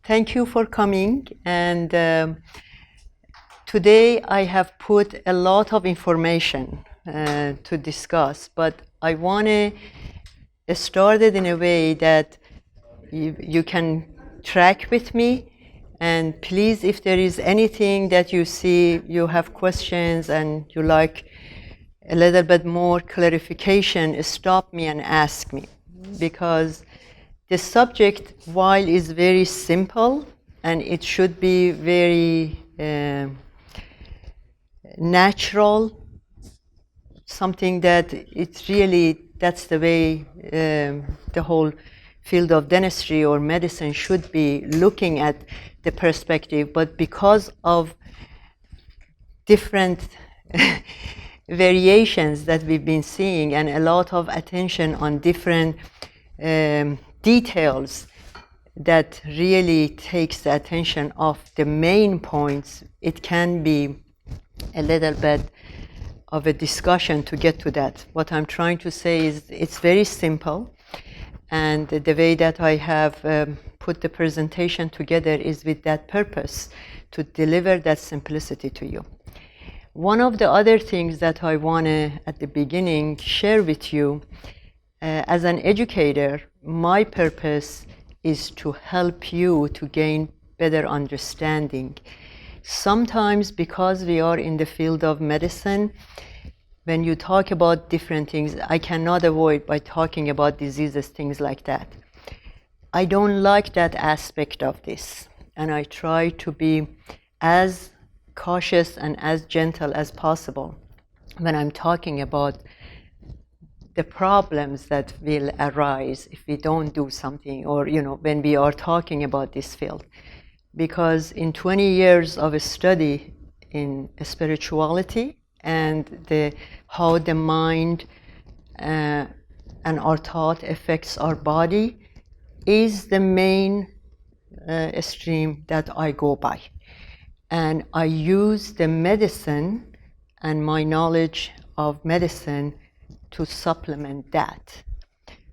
Thank you for coming. And today I have put a lot of information to discuss, but I want to start it in a way that you can track with me. And please, if there is anything that you see, you have questions and you like a little bit more clarification, stop me and ask me. Because the subject, while is very simple and it should be very natural, something that it's really, that's the way the whole field of dentistry or medicine should be looking at the perspective, but because of different variations that we've been seeing and a lot of attention on different details that really takes the attention of the main points, it can be a little bit of a discussion to get to that. What I'm trying to say is it's very simple, and the way that I have put the presentation together is with that purpose, to deliver that simplicity to you. One of the other things that I want to, at the beginning, share with you, as an educator, my purpose is to help you to gain better understanding. Sometimes, because we are in the field of medicine, when you talk about different things, I cannot avoid by talking about diseases, things like that. I don't like that aspect of this, and I try to be as cautious and as gentle as possible when I'm talking about the problems that will arise if we don't do something, or when we are talking about this field. Because in 20 years of a study in spirituality and how the mind and our thought affects our body is the main stream that I go by. And I use the medicine and my knowledge of medicine to supplement that.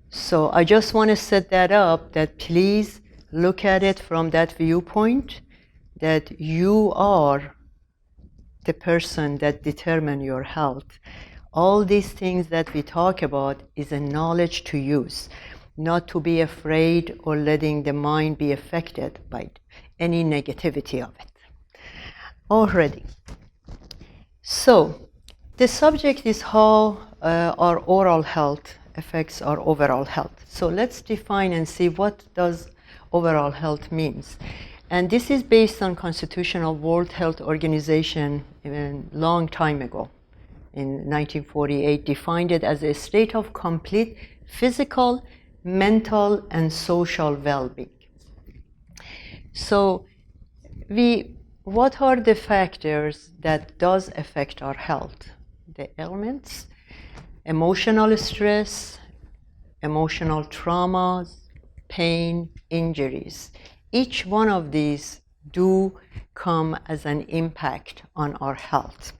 So I just want to set that up, that please look at it from that viewpoint, that you are the person that determines your health. All these things that we talk about is a knowledge to use, not to be afraid or letting the mind be affected by any negativity of it. Already. So the subject is how our oral health affects our overall health. So let's define and see what does overall health means. And this is based on Constitutional World Health Organization a long time ago, in 1948, defined it as a state of complete physical, mental, and social well-being. So what are the factors that does affect our health? The ailments, emotional stress, emotional traumas, pain, injuries. Each one of these do come as an impact on our health.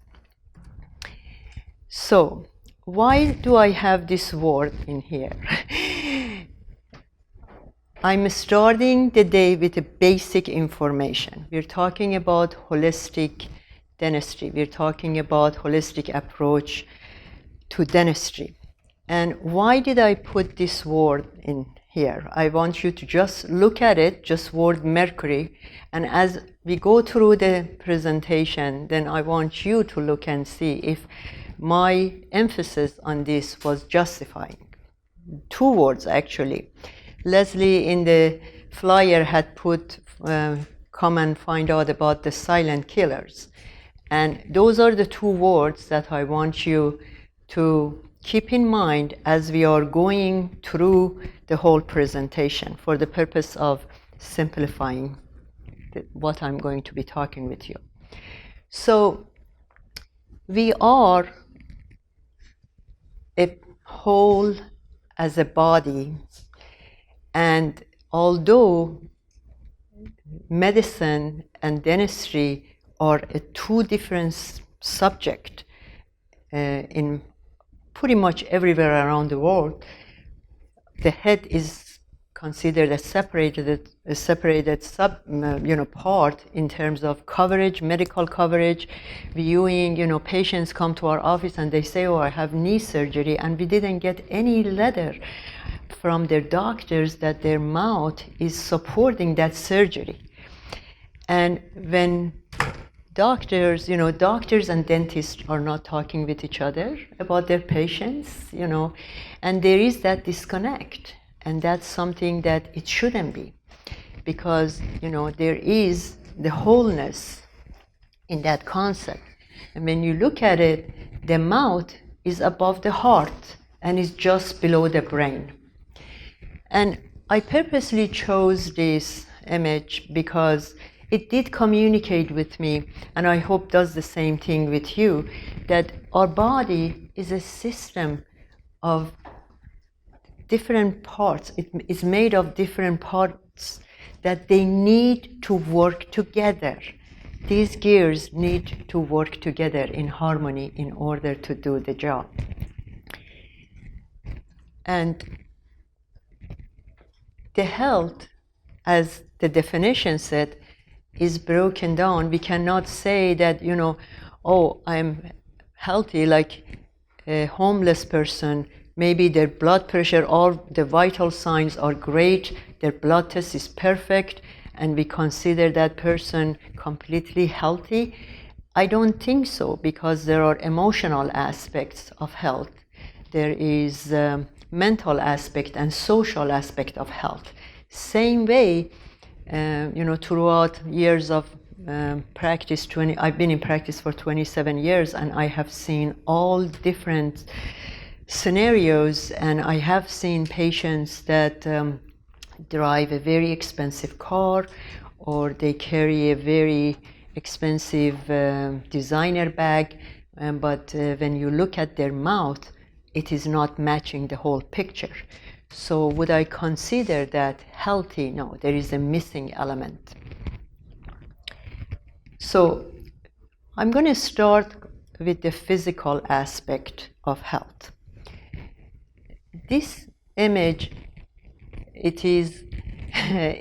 So, why do I have this word in here? I'm starting the day with a basic information. We're talking about holistic dentistry. We're talking about holistic approach to dentistry. And why did I put this word in here? I want you to just look at it, just word mercury, and as we go through the presentation, then I want you to look and see if my emphasis on this was justifying. Two words, actually. Leslie in the flyer had put, come and find out about the silent killers. And those are the two words that I want you to keep in mind as we are going through the whole presentation, for the purpose of simplifying what I'm going to be talking with you. So we are a whole as a body, and although medicine and dentistry are two different subjects in pretty much everywhere around the world, the head is considered a separated part in terms of coverage, medical coverage, viewing. Patients come to our office and they say, "Oh, I have knee surgery," and we didn't get any letter from their doctors that their mouth is supporting that surgery. And when doctors and dentists are not talking with each other about their patients, and there is that disconnect. And that's something that it shouldn't be, because, there is the wholeness in that concept. And when you look at it, the mouth is above the heart and is just below the brain. And I purposely chose this image because it did communicate with me, and I hope does the same thing with you, that our body is a system of different parts. It is made of different parts that they need to work together. These gears need to work together in harmony in order to do the job. And the health, as the definition said, is broken down. We cannot say that, "Oh, I'm healthy," like a homeless person. Maybe their blood pressure, all the vital signs are great, their blood test is perfect, and we consider that person completely healthy. I don't think so, because there are emotional aspects of health. There is mental aspect and social aspect of health. Same way, throughout years of practice, I've been in practice for 27 years, and I have seen all different scenarios, and I have seen patients that drive a very expensive car, or they carry a very expensive designer bag, but when you look at their mouth, it is not matching the whole picture. So would I consider that healthy? No, there is a missing element. So I'm going to start with the physical aspect of health. This image, it is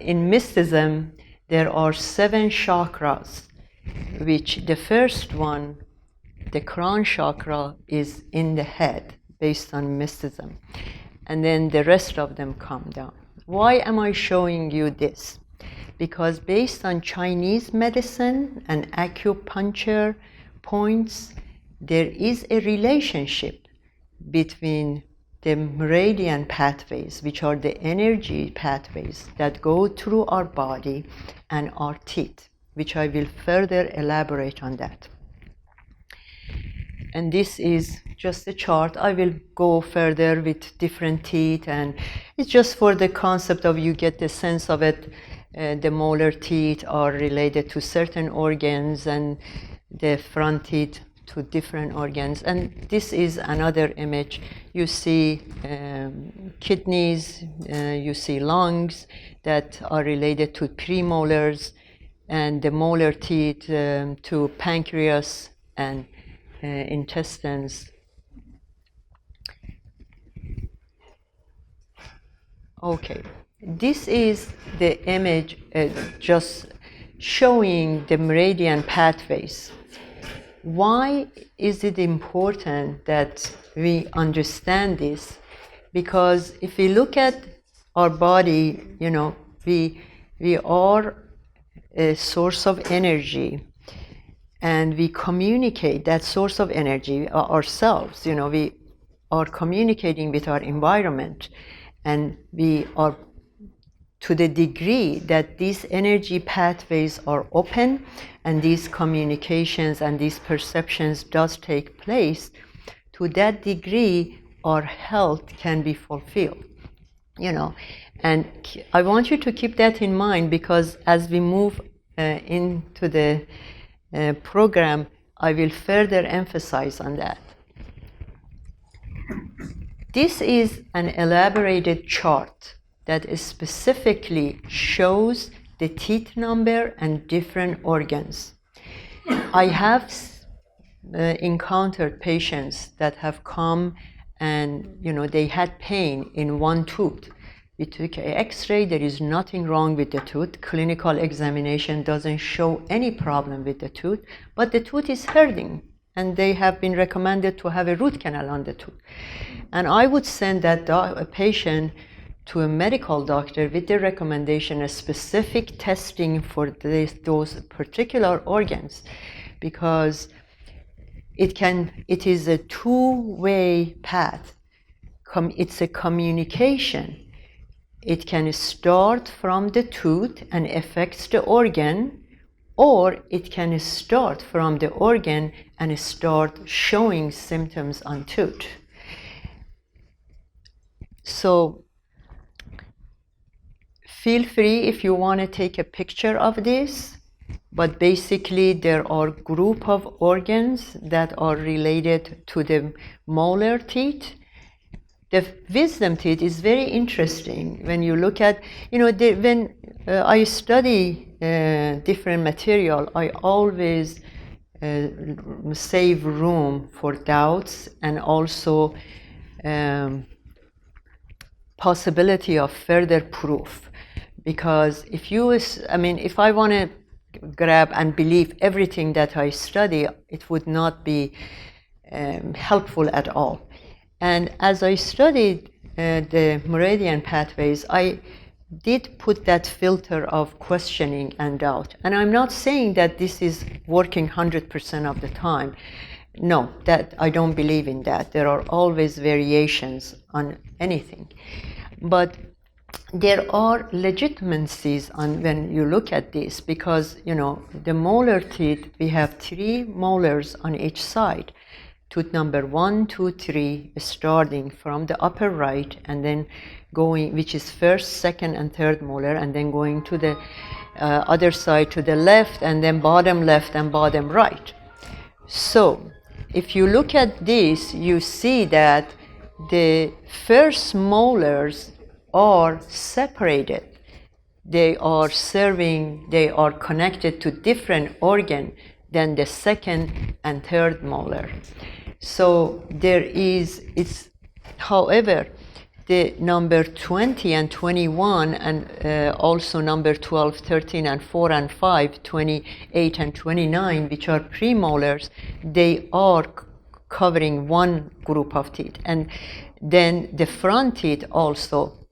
in mysticism, there are 7 chakras, which the first one, the crown chakra, is in the head based on mysticism. And then the rest of them come down. Why am I showing you this? Because based on Chinese medicine and acupuncture points, there is a relationship between the meridian pathways, which are the energy pathways that go through our body, and our teeth, which I will further elaborate on that. And this is just a chart. I will go further with different teeth, and it's just for the concept of you get the sense of it. The molar teeth are related to certain organs, and the front teeth to different organs. And this is another image. You see kidneys, you see lungs that are related to premolars, and the molar teeth to pancreas and intestines. Okay, this is the image just showing the meridian pathways. Why is it important that we understand this? Because if we look at our body, we are a source of energy, and we communicate that source of energy ourselves. We are communicating with our environment, and we are, to the degree that these energy pathways are open and these communications and these perceptions does take place, to that degree our health can be fulfilled. And I want you to keep that in mind, because as we move into the program, I will further emphasize on that. This is an elaborated chart that specifically shows the teeth number and different organs. I have encountered patients that have come and they had pain in one tooth. We took an X-ray. There is nothing wrong with the tooth. Clinical examination doesn't show any problem with the tooth, but the tooth is hurting, and they have been recommended to have a root canal on the tooth. And I would send that a patient to a medical doctor with the recommendation of specific testing for those particular organs, because it is a two-way path. It's a communication. It can start from the tooth and affects the organ, or it can start from the organ and start showing symptoms on tooth. So feel free if you want to take a picture of this, but basically there are group of organs that are related to the molar teeth. The wisdom teeth is very interesting when you look at, when I study different material, I always save room for doubts and also possibility of further proof. Because if I want to grab and believe everything that I study, it would not be helpful at all. And as I studied the meridian pathways, I did put that filter of questioning and doubt. And I'm not saying that this is working 100% of the time. No, that I don't believe in that. There are always variations on anything. But there are legitimacies on when you look at this, because the molar teeth, we have 3 molars on each side. Tooth number 1, 2, 3, starting from the upper right and then going, which is first, second, and third molar, and then going to the other side to the left, and then bottom left and bottom right. So if you look at this, you see that the first molars are separated. They are connected to different organ than the second and third molar. So however, the number 20 and 21 and also number 12, 13 and 4 and 5, 28 and 29, which are premolars, they are covering one group of teeth. And then the front teeth also,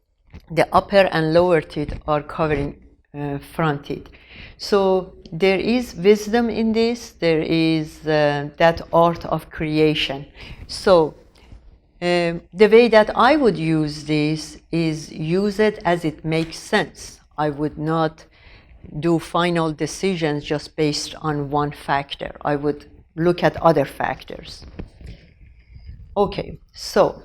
the upper and lower teeth are covering front teeth. So there is wisdom in this. There is that art of creation. So the way that I would use this is use it as it makes sense. I would not do final decisions just based on one factor. I would look at other factors. Okay, so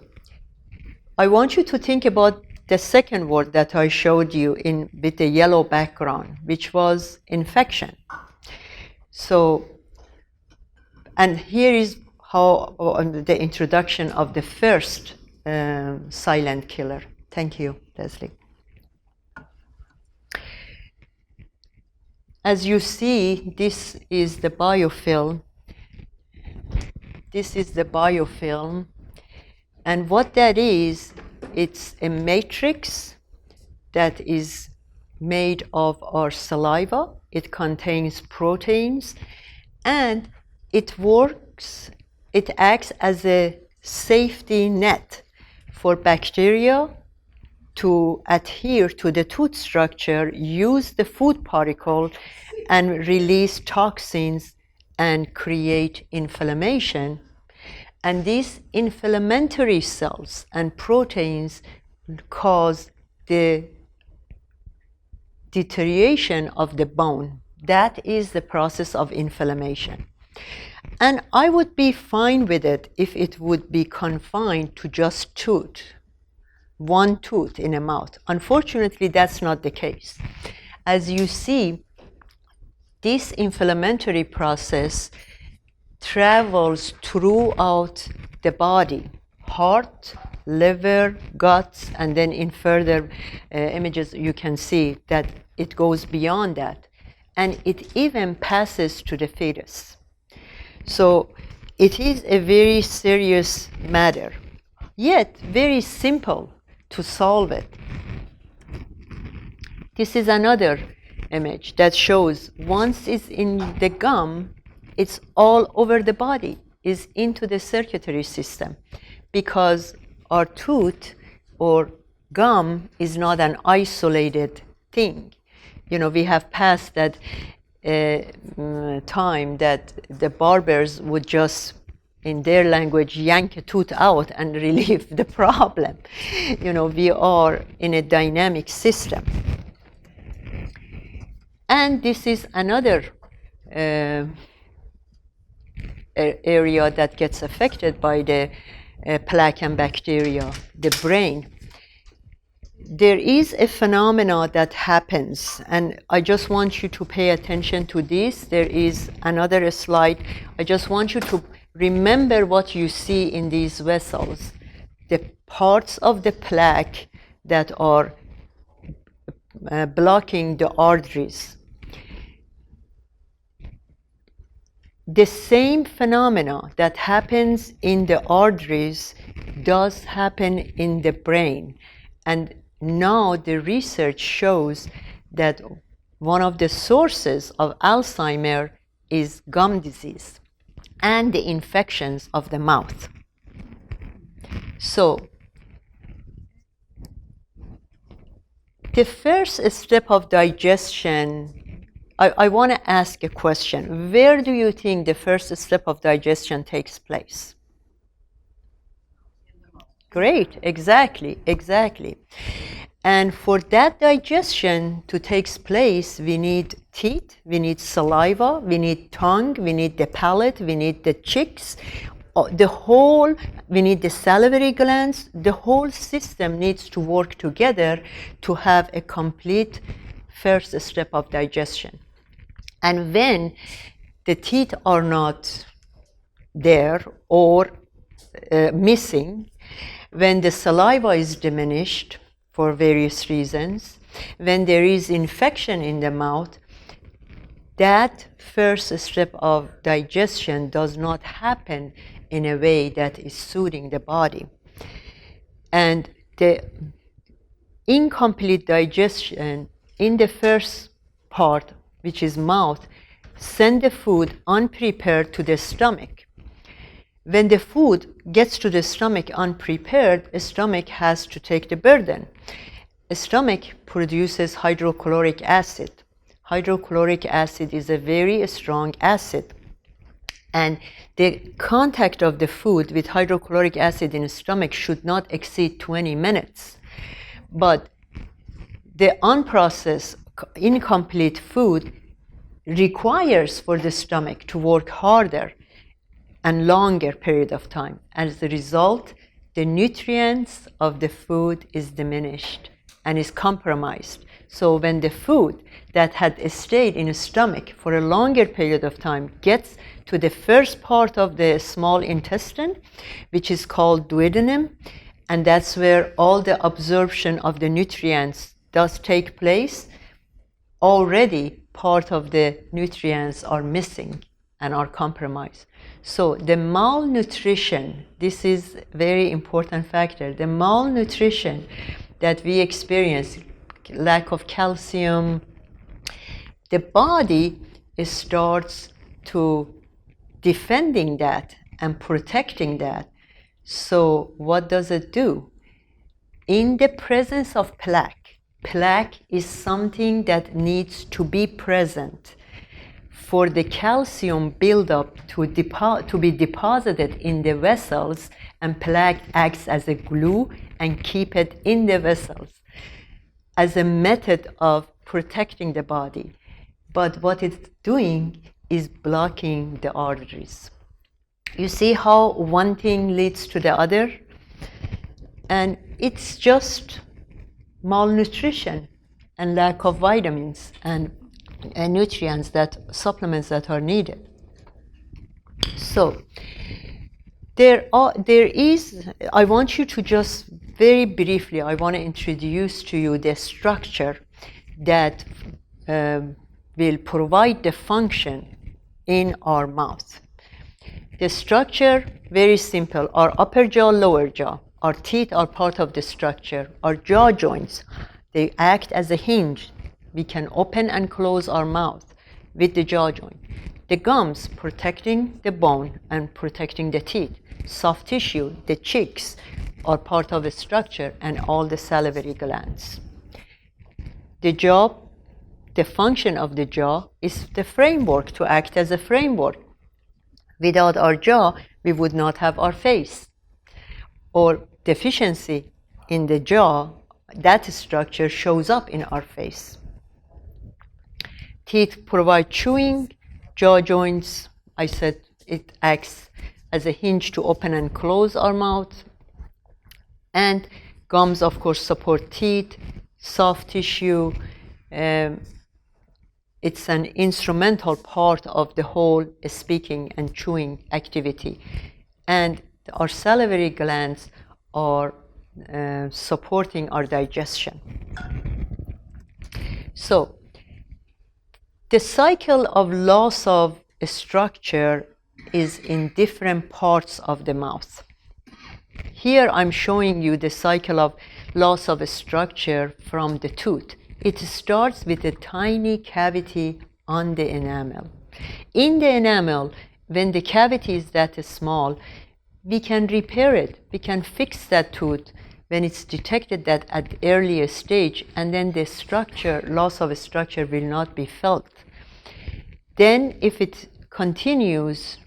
I want you to think about the second word that I showed you with the yellow background, which was infection. So, and here is how the introduction of the first silent killer. Thank you, Leslie. As you see, this is the biofilm. This is the biofilm. And what that is, it's a matrix that is made of our saliva. It contains proteins, and it acts as a safety net for bacteria to adhere to the tooth structure, use the food particle, and release toxins and create inflammation. And these inflammatory cells and proteins cause the deterioration of the bone. That is the process of inflammation. And I would be fine with it if it would be confined to just tooth, one tooth in a mouth. Unfortunately, that's not the case. As you see, this inflammatory process travels throughout the body, heart, liver, guts, and then in further images you can see that it goes beyond that, and it even passes to the fetus. So it is a very serious matter, yet very simple to solve it. This is another image that shows once it's in the gum, it's all over the body, is into the circulatory system, because our tooth or gum is not an isolated thing. You know, we have passed that time that the barbers would just, in their language, yank a tooth out and relieve the problem. You know, we are in a dynamic system. And this is another area that gets affected by the plaque and bacteria, the brain. There is a phenomena that happens, and I just want you to pay attention to this. There is another slide. I just want you to remember what you see in these vessels, the parts of the plaque that are blocking the arteries. The same phenomena that happens in the arteries does happen in the brain. And now the research shows that one of the sources of Alzheimer's is gum disease and the infections of the mouth. So the first step of digestion, I want to ask a question. Where do you think the first step of digestion takes place? Great, exactly. And for that digestion to take place, we need teeth, we need saliva, we need tongue, we need the palate, we need the cheeks, we need the salivary glands. The whole system needs to work together to have a complete first step of digestion. And when the teeth are not there or missing, when the saliva is diminished for various reasons, when there is infection in the mouth, that first step of digestion does not happen in a way that is suiting the body. And the incomplete digestion in the first part, which is mouth, send the food unprepared to the stomach. When the food gets to the stomach unprepared, the stomach has to take the burden. The stomach produces hydrochloric acid. Hydrochloric acid is a very strong acid. And the contact of the food with hydrochloric acid in the stomach should not exceed 20 minutes. But the unprocessed, incomplete food requires for the stomach to work harder and longer period of time. As a result, the nutrients of the food is diminished and is compromised. So when the food that had stayed in the stomach for a longer period of time gets to the first part of the small intestine, which is called duodenum, and that's where all the absorption of the nutrients does take place, already part of the nutrients are missing and are compromised. So the malnutrition, this is a very important factor. The malnutrition that we experience, lack of calcium, the body starts to defending that and protecting that. So what does it do? In the presence of plaque, plaque is something that needs to be present for the calcium buildup to be deposited in the vessels, and plaque acts as a glue and keep it in the vessels as a method of protecting the body. But what it's doing is blocking the arteries. You see how one thing leads to the other? And it's just malnutrition and lack of vitamins and nutrients, that supplements that are needed. So there is, I want you to just very briefly, I want to introduce to you the structure that will provide the function in our mouth. The structure, very simple. Our upper jaw, lower jaw. Our teeth are part of the structure. Our jaw joints, they act as a hinge. we can open and close our mouth with the jaw joint. The gums protecting the bone and protecting the teeth. Soft tissue, the cheeks, are part of the structure, and all the salivary glands. The jaw, the function of the jaw is the framework, to act as a framework. Without our jaw, we would not have our face. Or deficiency in the jaw, that structure shows up in our face. Teeth provide chewing. Jaw joints, I said, it acts as a hinge to open and close our mouth. And gums, of course, support teeth, soft tissue. It's an instrumental part of the whole speaking and chewing activity. And our salivary glands are supporting our digestion. So, the cycle of loss of structure is in different parts of the mouth. Here I'm showing you the cycle of loss of structure from the tooth. It starts with a tiny cavity on the enamel. In the enamel, when the cavity is that small, we can repair it. We can fix that tooth when it's detected that at the earliest stage, and then the structure, loss of structure, will not be felt. Then if it continues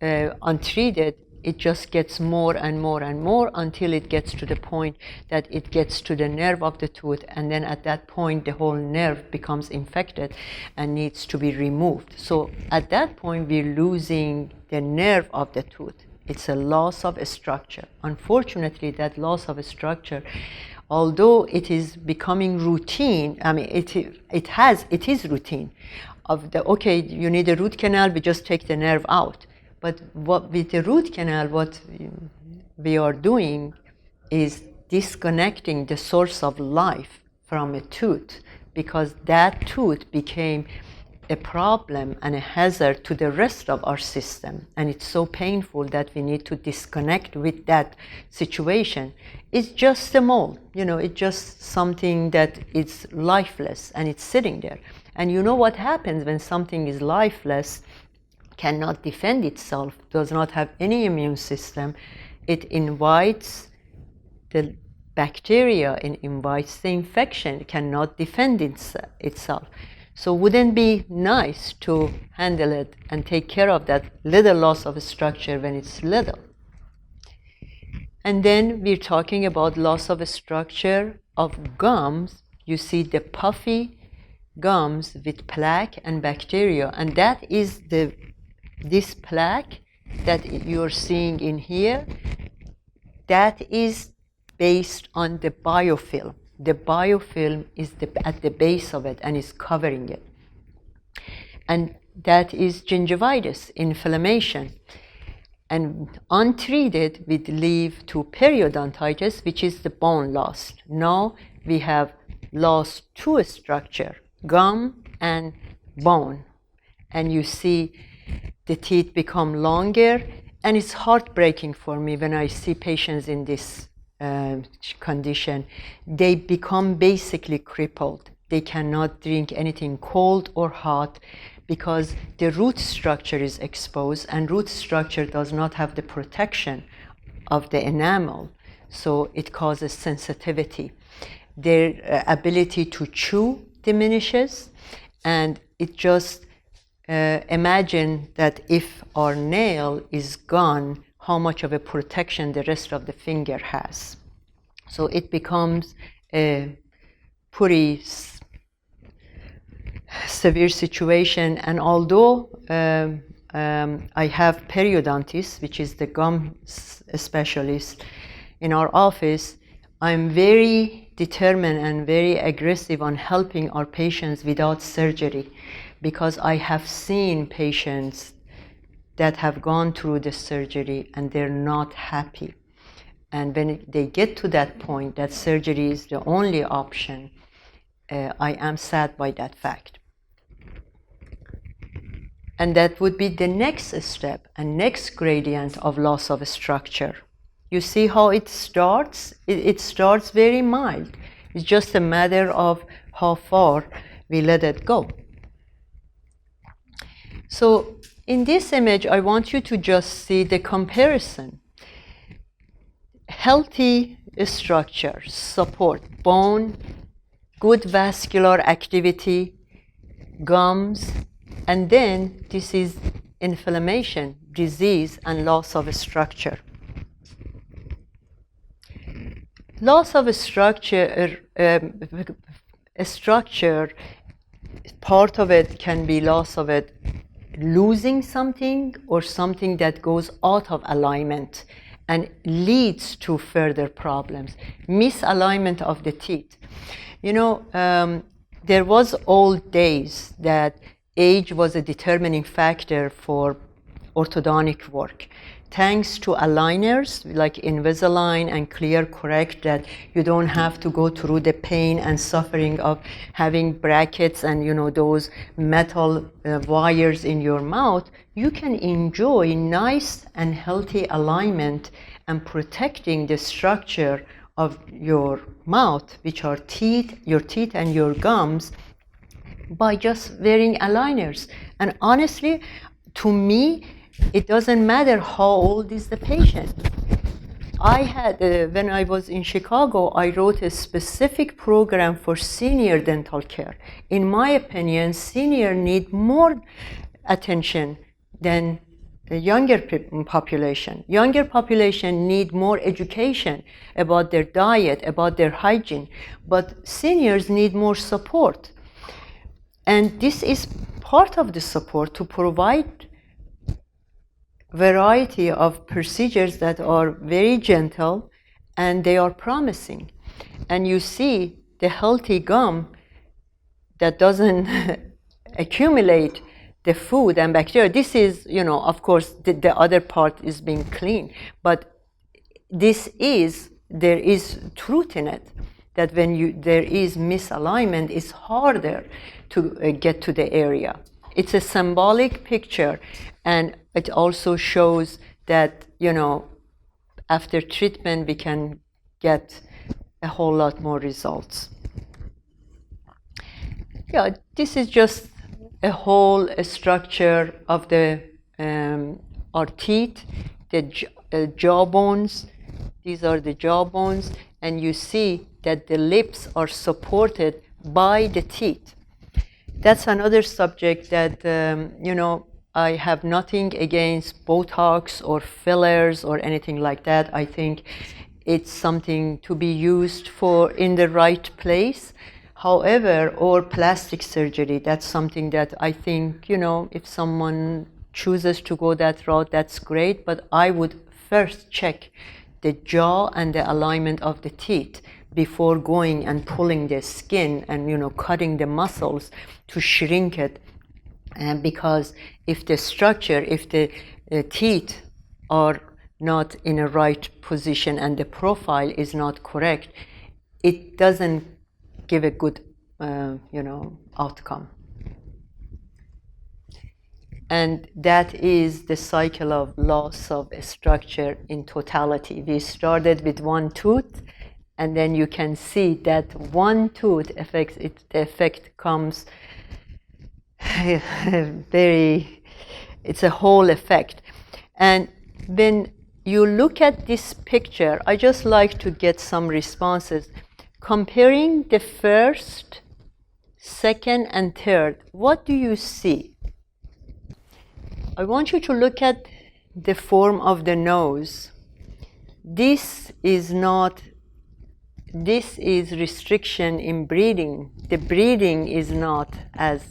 untreated, it just gets more and more and more until it gets to the point that it gets to the nerve of the tooth, and then at that point the whole nerve becomes infected and needs to be removed. So at that point we're losing the nerve of the tooth. It's a loss of structure. Unfortunately, that loss of structure, although it is becoming routine, I mean it is routine. Okay, you need a root canal, we just take the nerve out. But with the root canal, what we are doing is disconnecting the source of life from a tooth, because that tooth became a problem and a hazard to the rest of our system. And it's so painful that we need to disconnect with that situation. It's just a mole, it's just something that is lifeless and it's sitting there. And you know what happens when something is lifeless, cannot defend itself, does not have any immune system? It invites the bacteria, it invites the infection, it cannot defend itself. So wouldn't it be nice to handle it and take care of that little loss of structure when it's little? And then we're talking about loss of structure of gums. You see the puffy gums with plaque and bacteria, and that is this plaque that you're seeing in here, that is based on the biofilm. The biofilm is at the base of it and is covering it. And that is gingivitis, inflammation. And untreated would lead to periodontitis, which is the bone loss. Now we have lost two structure, gum and bone. And you see the teeth become longer, and it's heartbreaking for me when I see patients in this condition. They become basically crippled. They cannot drink anything cold or hot because the root structure is exposed, and root structure does not have the protection of the enamel, so it causes sensitivity. Their ability to chew diminishes, and it just imagine that if our nail is gone, how much of a protection the rest of the finger has. So it becomes a pretty severe situation. And although I have periodontists, which is the gum specialist in our office, I'm very determined and very aggressive on helping our patients without surgery, because I have seen patients that have gone through the surgery and they're not happy. And when they get to that point that surgery is the only option, I am sad by that fact. And that would be the next step and next gradient of loss of structure. You see how it starts? It starts very mild. It's just a matter of how far we let it go. So in this image, I want you to just see the comparison. Healthy structure, support, bone, good vascular activity, gums, and then this is inflammation, disease, and loss of structure. Loss of structure, part of it can be loss of it losing something or something that goes out of alignment and leads to further problems. Misalignment of the teeth. You know, there was old days that age was a determining factor for orthodontic work. Thanks to aligners like Invisalign and Clear Correct, that you don't have to go through the pain and suffering of having brackets and, you know, those metal wires in your mouth, you can enjoy nice and healthy alignment and protecting the structure of your mouth, which are teeth, your teeth and your gums, by just wearing aligners. And honestly, to me, it doesn't matter how old is the patient. I had, when I was in Chicago, I wrote a specific program for senior dental care. In my opinion, seniors need more attention than the younger population. Younger population need more education about their diet, about their hygiene, but seniors need more support. And this is part of the support, to provide variety of procedures that are very gentle and they are promising. And you see the healthy gum that doesn't accumulate the food and bacteria. This is, you know, of course, the other part is being clean, but this is, there is truth in it, that when there is misalignment, it's harder to get to the area. It's a symbolic picture, and it also shows that, you know, after treatment we can get a whole lot more results. Yeah, this is just a whole structure of the our teeth, the jaw bones. These are the jaw bones, and you see that the lips are supported by the teeth. That's another subject that, you know, I have nothing against Botox or fillers or anything like that. I think it's something to be used for in the right place. However, or plastic surgery, that's something that I think, you know, if someone chooses to go that route, that's great. But I would first check the jaw and the alignment of the teeth before going and pulling the skin and, you know, cutting the muscles to shrink it. And because if the structure, if the teeth are not in a right position and the profile is not correct, it doesn't give a good, you know, outcome. And that is the cycle of loss of structure in totality. We started with one tooth, and then you can see that one tooth affects it. The effect comes very, it's a whole effect. And when you look at this picture, I just like to get some responses. Comparing the first, second, and third, what do you see? I want you to look at the form of the nose. This is restriction in breathing. The breathing is not as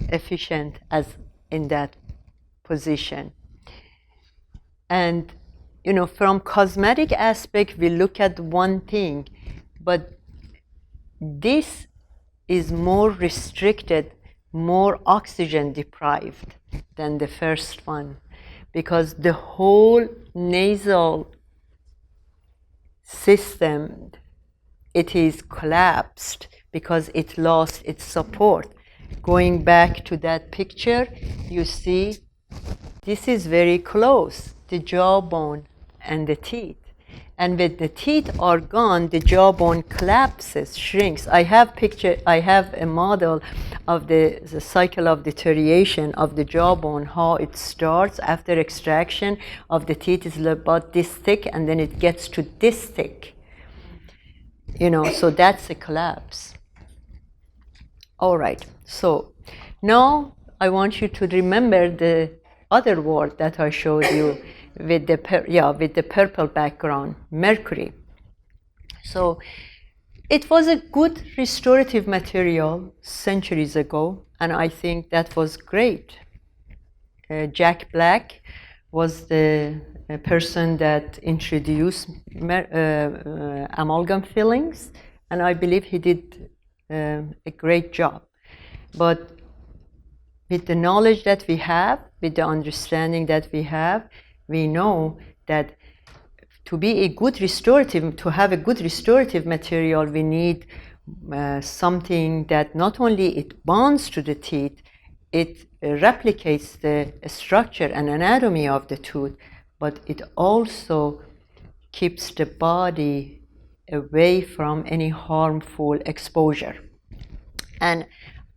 efficient as in that position. And, you know, from cosmetic aspect, we look at one thing, but this is more restricted, more oxygen deprived than the first one, because the whole nasal system, it is collapsed because it lost its support. Going back to that picture, you see this is very close, the jawbone and the teeth. And when the teeth are gone, the jawbone collapses, shrinks. I have a model of the cycle of deterioration of the jawbone, how it starts after extraction of the teeth is about this thick, and then it gets to this thick. So that's a collapse. All right, so now I want you to remember the other word that I showed you with the purple background, mercury. So it was a good restorative material centuries ago, and I think that was great. Jack Black was the person that introduced amalgam fillings, and I believe he did a great job. But with the knowledge that we have, with the understanding that we have, we know that to have a good restorative material, we need something that not only it bonds to the teeth, it replicates the structure and anatomy of the tooth, but it also keeps the body away from any harmful exposure. And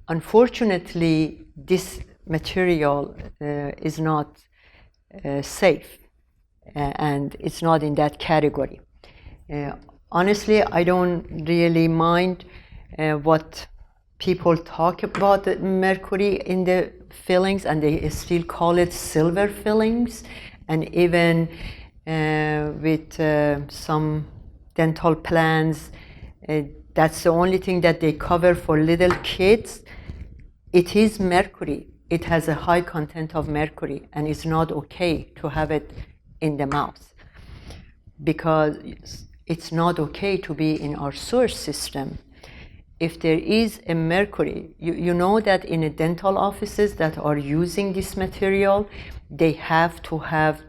unfortunately, this material is not safe, and it's not in that category. Honestly, I don't really mind what people talk about the mercury in the fillings, and they still call it silver fillings, and even with some dental plans, that's the only thing that they cover for little kids. It is mercury. It has a high content of mercury, and it's not okay to have it in the mouth, because it's not okay to be in our sewer system. If there is a mercury, you know that in the dental offices that are using this material, they have to have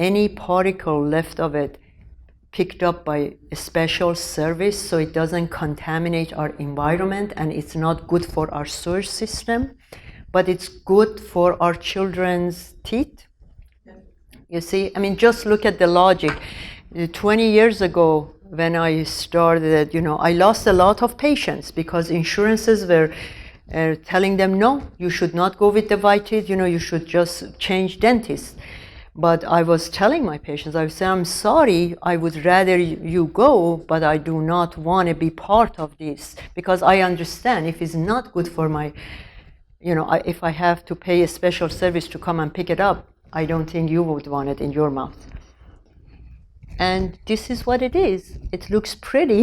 any particle left of it picked up by a special service so it doesn't contaminate our environment, and it's not good for our sewer system, but it's good for our children's teeth. You see, I mean, just look at the logic. 20 years ago, when I started, I lost a lot of patients because insurances were telling them, no, you should not go with the white teeth, you should just change dentists. But I was telling my patients, I would say, I'm sorry, I would rather you go, but I do not want to be part of this, because I understand if it's not good for my, if I have to pay a special service to come and pick it up, I don't think you would want it in your mouth. And this is what it is. It looks pretty,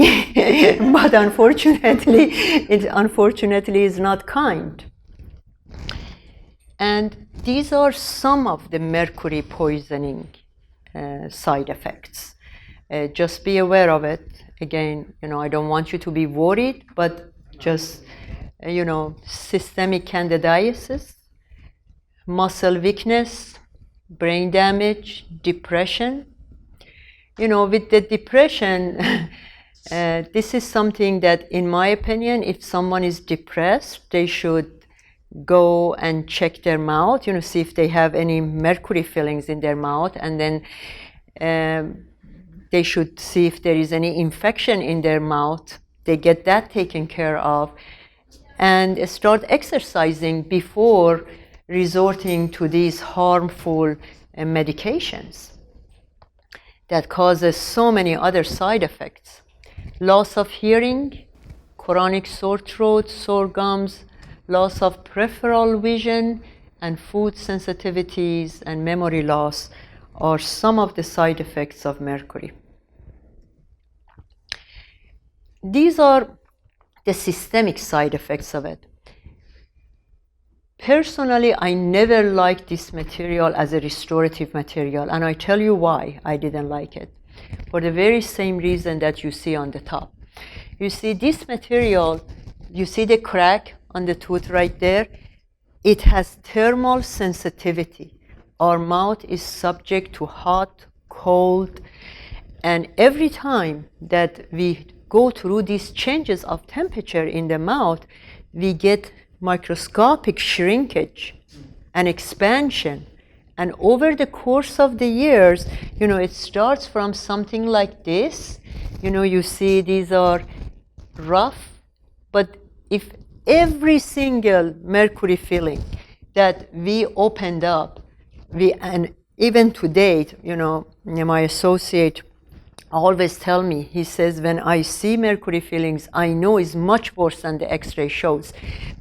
but unfortunately, it is not kind. And these are some of the mercury poisoning side effects. Just be aware of it. Again, I don't want you to be worried, but just, systemic candidiasis, muscle weakness, brain damage, depression. With the depression, this is something that, in my opinion, if someone is depressed, they should go and check their mouth, see if they have any mercury fillings in their mouth, and then they should see if there is any infection in their mouth. They get that taken care of, and start exercising before resorting to these harmful medications that causes so many other side effects. Loss of hearing, chronic sore throat, sore gums, loss of peripheral vision, and food sensitivities and memory loss are some of the side effects of mercury. These are the systemic side effects of it. Personally, I never liked this material as a restorative material, and I tell you why I didn't like it. For the very same reason that you see on the top. You see this material, you see the crack on the tooth right there? It has thermal sensitivity. Our mouth is subject to hot, cold, and every time that we go through these changes of temperature in the mouth, we get microscopic shrinkage and expansion, And over the course of the years, it starts from something like this. You see these are rough, but if every single mercury filling that we opened up, and even to date, my associate always tell me, he says, when I see mercury fillings, I know it's much worse than the X-ray shows,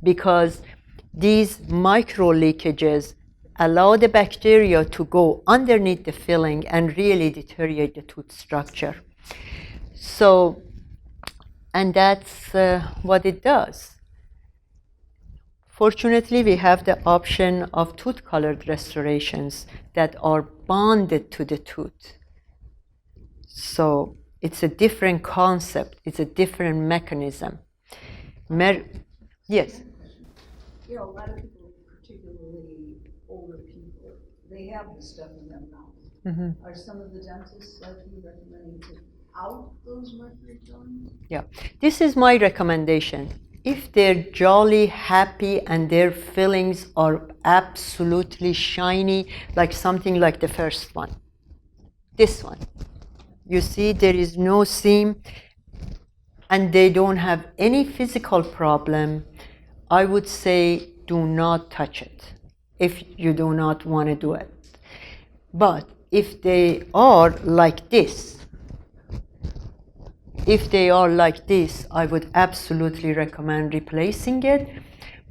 because these micro leakages allow the bacteria to go underneath the filling and really deteriorate the tooth structure. So, and that's what it does. Fortunately, we have the option of tooth-colored restorations that are bonded to the tooth. So it's a different concept. It's a different mechanism. Yes? A lot of people, particularly older people, they have this stuff in their mouth. Mm-hmm. Are some of the dentists like you recommending to out those mercury fillings? Yeah. This is my recommendation. If they're jolly, happy, and their fillings are absolutely shiny, like something like the first one, this one, you see there is no seam, and they don't have any physical problem, I would say do not touch it if you do not want to do it. But if they are like this, I would absolutely recommend replacing it.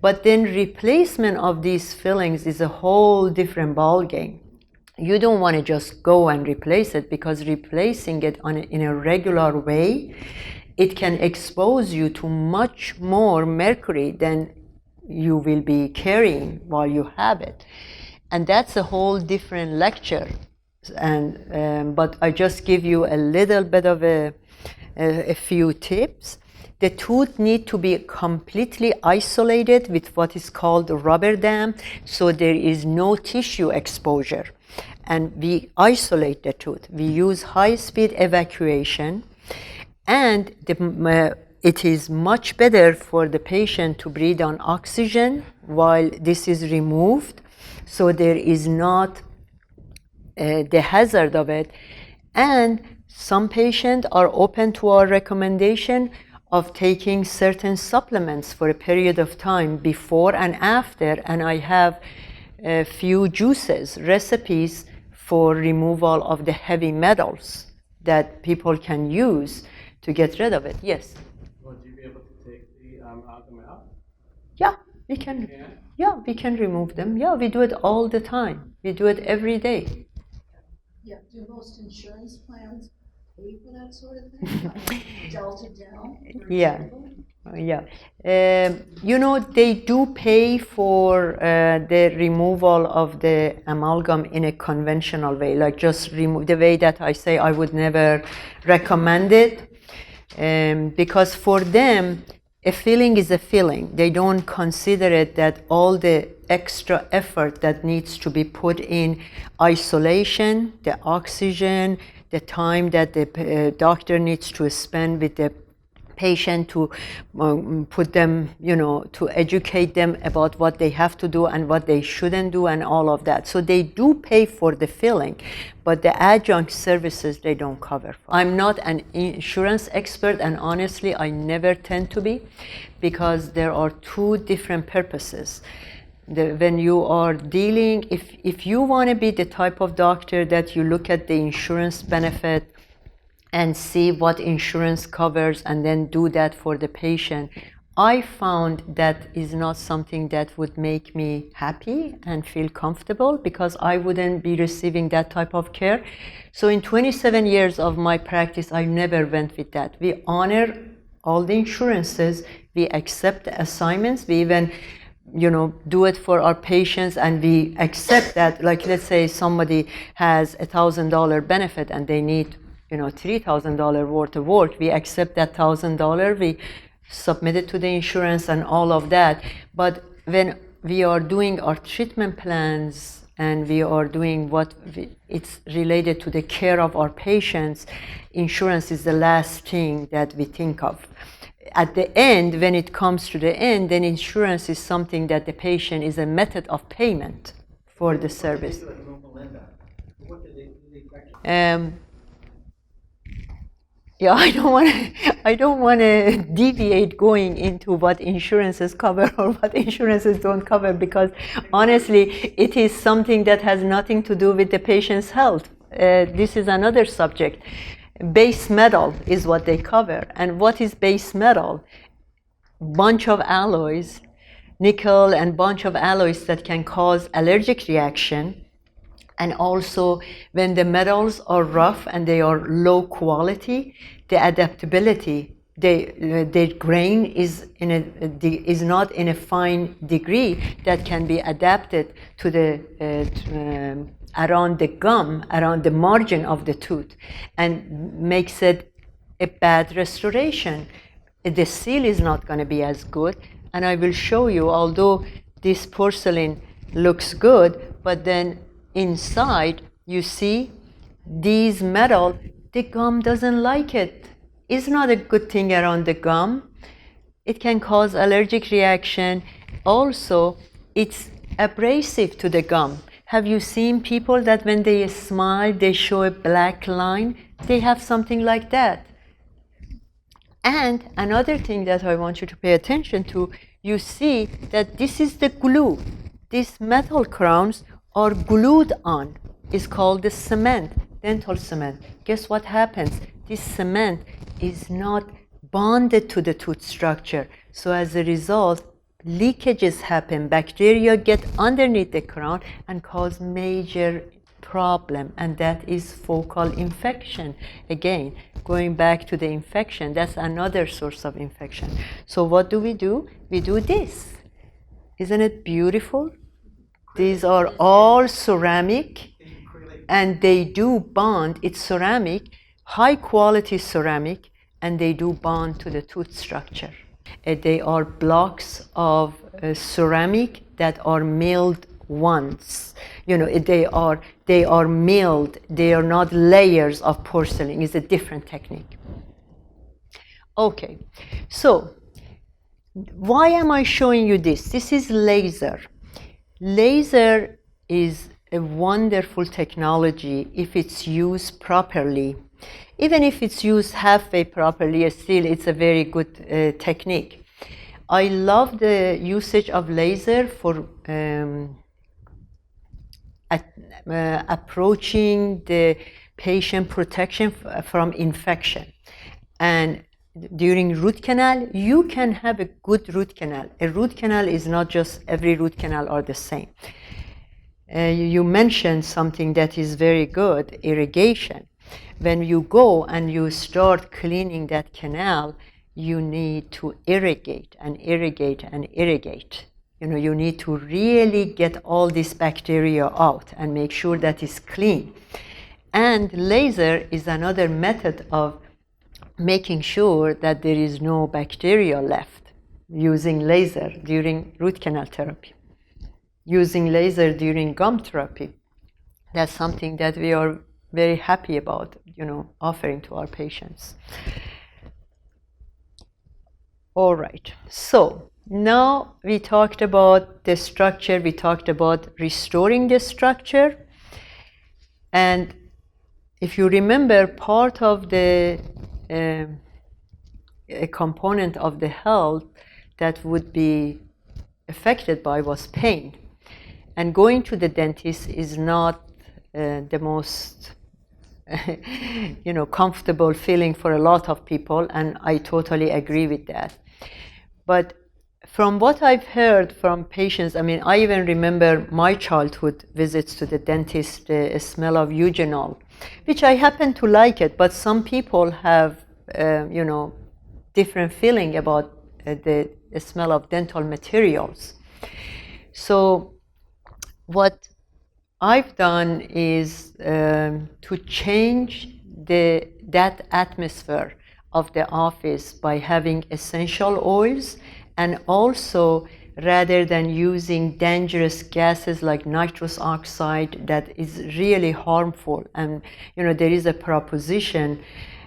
But then replacement of these fillings is a whole different ballgame. You don't want to just go and replace it, because replacing it in a regular way, it can expose you to much more mercury than you will be carrying while you have it. And that's a whole different lecture. But I just give you a little bit of a few tips. The tooth need to be completely isolated with what is called a rubber dam, so there is no tissue exposure. And we isolate the tooth. We use high-speed evacuation, and it is much better for the patient to breathe on oxygen while this is removed, so there is not the hazard of it. And some patients are open to our recommendation of taking certain supplements for a period of time before and after, and I have a few juices, recipes for removal of the heavy metals that people can use to get rid of it. Yes? Would you be able to take the amalgam out? Yeah, we can. Yeah, we can remove them. Yeah, we do it all the time. We do it every day. Yeah, do most insurance plans pay for that sort of thing? Like Delta Dental? Yeah. Yeah. They do pay for the removal of the amalgam in a conventional way, like just remove the way that I say I would never recommend it, because for them, a filling is a filling. They don't consider it that all the extra effort that needs to be put in isolation, the oxygen, the time that the doctor needs to spend with the patient to put them, to educate them about what they have to do and what they shouldn't do and all of that. So they do pay for the filling, but the adjunct services they don't cover. I'm not an insurance expert, and honestly, I never tend to be, because there are two different purposes. When you are dealing, if you want to be the type of doctor that you look at the insurance benefit and see what insurance covers and then do that for the patient, I found that is not something that would make me happy and feel comfortable, because I wouldn't be receiving that type of care. So in 27 years of my practice, I never went with that. We honor all the insurances, we accept the assignments, we even do it for our patients, and we accept that, like let's say somebody has $1,000 benefit and they need $3,000 worth of work, we accept that $1,000, we submit it to the insurance and all of that. But when we are doing our treatment plans and we are doing it's related to the care of our patients, insurance is the last thing that we think of. At the end, when it comes to the end, then insurance is something that the patient is a method of payment for the service. Um, yeah, I don't want to deviate going into what insurances cover or what insurances don't cover, because honestly, it is something that has nothing to do with the patient's health. This is another subject. Base metal is what they cover. And what is base metal? Bunch of alloys, nickel and bunch of alloys that can cause allergic reaction. And also, when the metals are rough and they are low quality, the adaptability, their grain is not in a fine degree that can be adapted to around the gum, around the margin of the tooth, and makes it a bad restoration. The seal is not going to be as good. And I will show you, although this porcelain looks good, but then inside, you see these metal, the gum doesn't like it. It's not a good thing around the gum. It can cause allergic reaction. Also, it's abrasive to the gum. Have you seen people that when they smile, they show a black line? They have something like that. And another thing that I want you to pay attention to, you see that this is the glue. These metal crowns are glued on. It's called the cement, dental cement. Guess what happens? This cement is not bonded to the tooth structure. So as a result, leakages happen. Bacteria get underneath the crown and cause major problem, and that is focal infection. Again, going back to the infection, that's another source of infection. So what do? We do this. Isn't it beautiful? These are all ceramic, and they do bond. It's ceramic, high quality ceramic, and they do bond to the tooth structure. They are blocks of ceramic that are milled once. They are milled. They are not layers of porcelain. It's a different technique. Okay, so why am I showing you this? This is laser. Laser is a wonderful technology if it's used properly. Even if it's used halfway properly, still it's a very good technique. I love the usage of laser for approaching the patient protection from infection. And during root canal, you can have a good root canal. A root canal is not just every root canal are the same. You mentioned something that is very good, irrigation. When you go and you start cleaning that canal, you need to irrigate and irrigate and irrigate. You need to really get all this bacteria out and make sure that it's clean. And laser is another method of making sure that there is no bacteria left, using laser during root canal therapy, using laser during gum therapy. That's something that we are very happy about, offering to our patients. All right, so now we talked about the structure, we talked about restoring the structure. And if you remember, part of the a component of the health that would be affected by was pain. And going to the dentist is not the most comfortable feeling for a lot of people, and I totally agree with that. But from what I've heard from patients, I even remember my childhood visits to the dentist, the smell of eugenol, which I happen to like it, but some people have, different feeling about the smell of dental materials. So what I've done is to change that atmosphere of the office by having essential oils, and also rather than using dangerous gases like nitrous oxide that is really harmful. And there is a proposition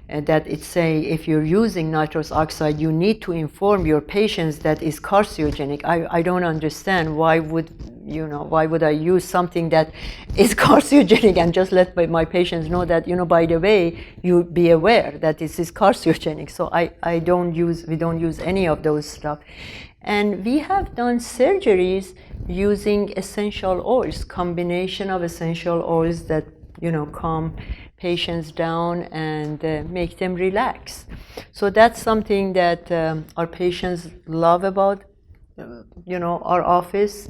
that it say if you're using nitrous oxide, you need to inform your patients that it's carcinogenic. I don't understand why would why would I use something that is carcinogenic and just let my patients know that, by the way, you be aware that this is carcinogenic. So we don't use any of those stuff. And we have done surgeries using essential oils, combination of essential oils that, calm patients down and make them relax. So that's something that our patients love about, our office.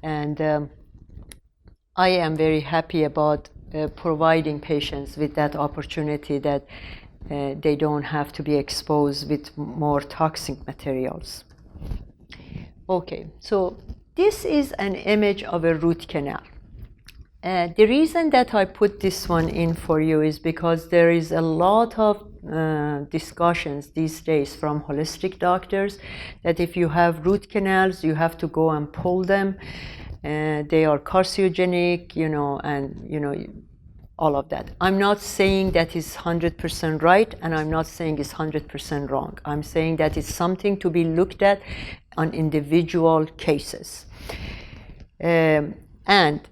And I am very happy about providing patients with that opportunity that they don't have to be exposed with more toxic materials. Okay, so this is an image of a root canal. The reason that I put this one in for you is because there is a lot of discussions these days from holistic doctors that if you have root canals, you have to go and pull them. They are carcinogenic, and all of that. I'm not saying that is 100% right, and I'm not saying it's 100% wrong. I'm saying that it's something to be looked at on individual cases. And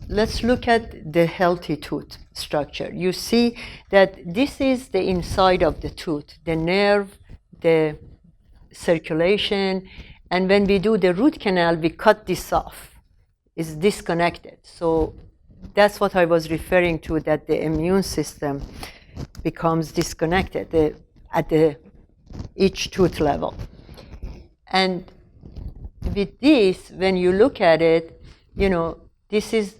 let's look at the healthy tooth structure. You see that this is the inside of the tooth, the nerve, the circulation, and when we do the root canal, we cut this off. It's disconnected. So that's what I was referring to, that the immune system becomes disconnected at each tooth level. And with this, when you look at it, this is